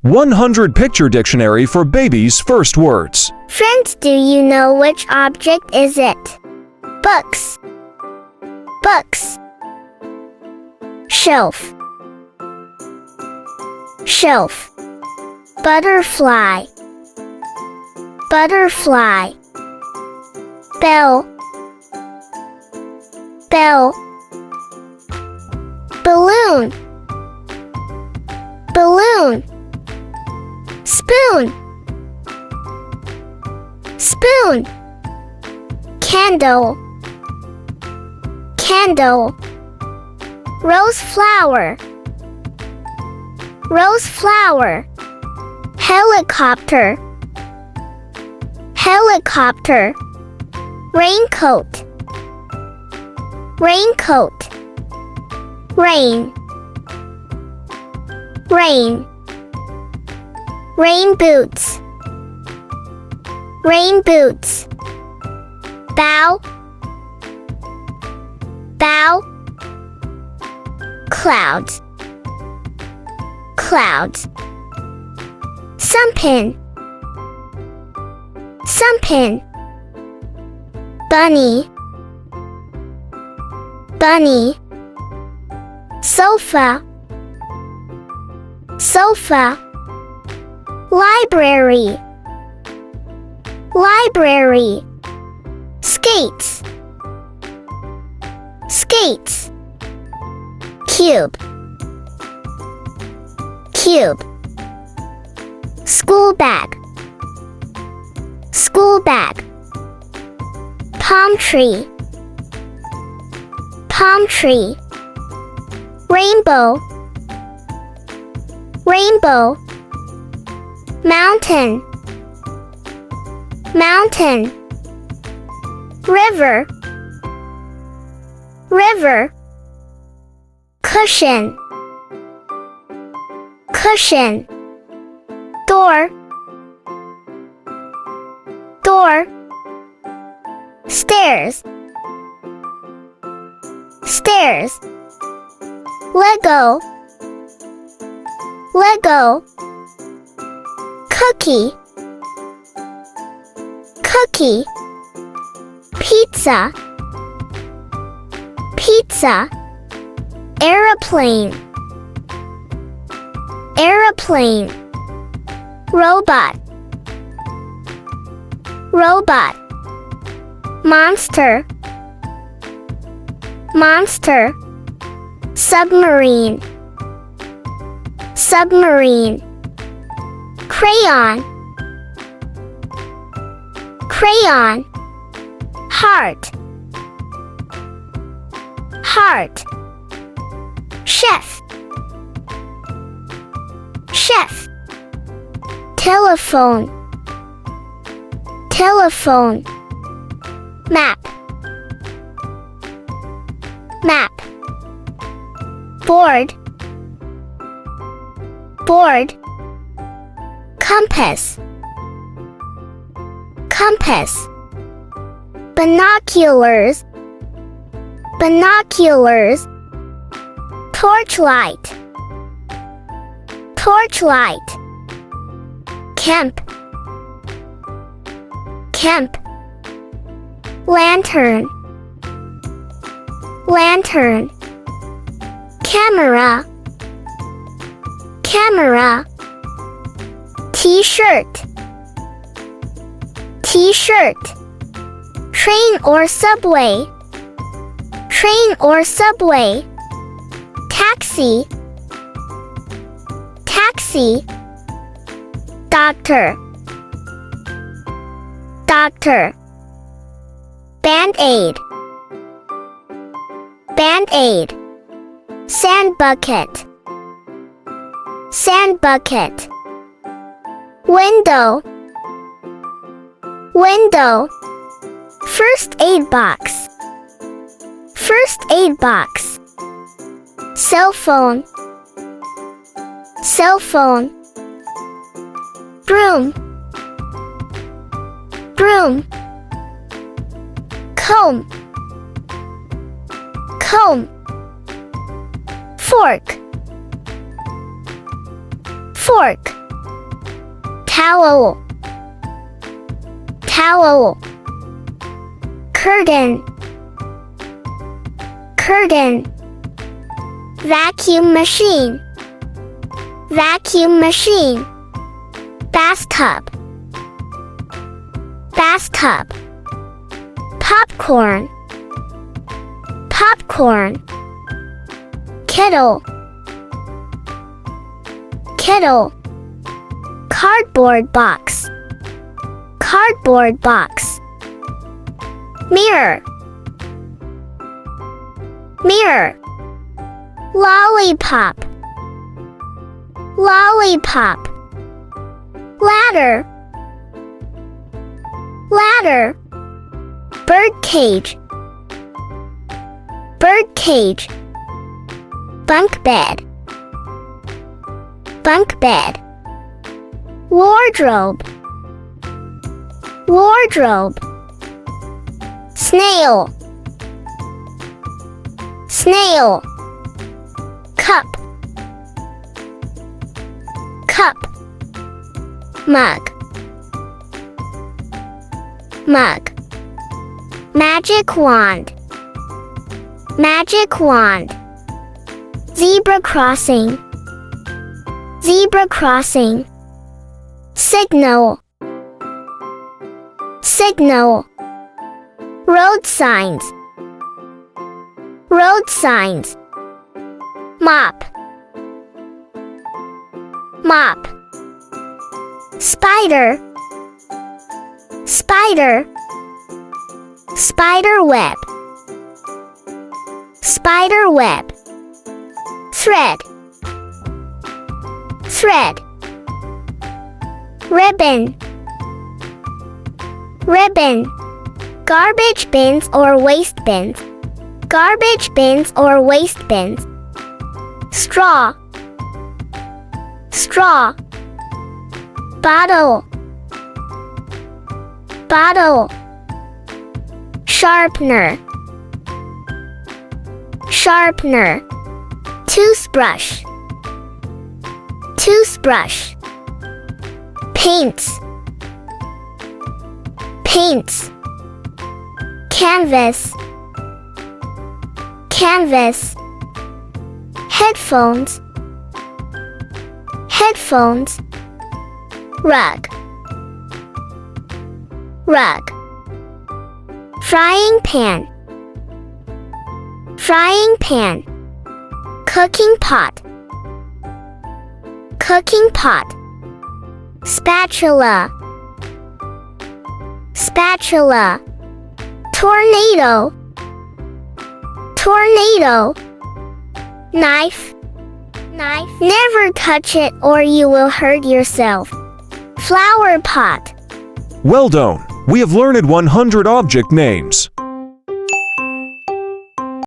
100 Picture Dictionary for Babies' First Words. Friends, do you know which object is it? Books. Books. Shelf. Shelf. Butterfly. Butterfly. Bell. Bell. Balloon. Balloon. Spoon. Spoon. Candle. Candle. Rose flower. Rose flower. Helicopter. Helicopter. Raincoat. Raincoat. Rain. Rain. Rain boots. Rain boots. Bow. Bow. Clouds. Clouds. Sunpin. Sunpin. Bunny. Bunny. Sofa. Sofa. Library. Library. Skates. Skates. Cube. Cube. School bag. School bag. Palm tree. Palm tree. Rainbow. Rainbow. Mountain. Mountain. River. River. Cushion. Cushion. Door. Door. Stairs. Stairs. Lego. Lego. Cookie. Cookie. Pizza. Pizza. Aeroplane. Aeroplane. Robot. Robot. Monster. Monster. Submarine. Submarine. Crayon. Crayon. Heart. Heart. Chef. Chef. Telephone. Telephone. Map. Map. Board. Board. Compass. Compass. Binoculars. Binoculars. Torchlight. Torchlight. Camp. Camp. Lantern. Lantern. Camera. Camera. T-shirt. T-shirt. Train or subway. Train or subway. Taxi. Taxi. Doctor. Doctor. Band-aid. Band-aid. Sand bucket. Sand bucket. Window. Window. First aid box. First aid box. Cell phone. Cell phone. Broom. Broom. Comb. Comb. Fork. Fork. towel, towel, curtain, curtain, vacuum machine, vacuum machine, bathtub, bathtub, popcorn, popcorn, kettle, kettle, cardboard box, cardboard box, mirror, mirror, lollipop, lollipop, ladder, ladder, bird cage, bird cage, bunk bed, bunk bed, wardrobe, wardrobe, snail, snail, cup, cup, mug, mug, magic wand, magic wand, zebra crossing, zebra crossing, signal, signal, road signs, road signs, mop, mop, spider, spider, spider web, spider web, thread, thread, ribbon, ribbon, garbage bins or waste bins, garbage bins or waste bins, straw, straw, bottle, bottle, sharpener, sharpener, toothbrush, toothbrush, paints, paints, canvas, canvas, headphones, headphones, rug, rug, frying pan, frying pan, cooking pot, cooking pot, spatula, spatula, tornado, tornado, knife, knife, never touch it or you will hurt yourself, flower pot. Well done. We have learned 100 object names.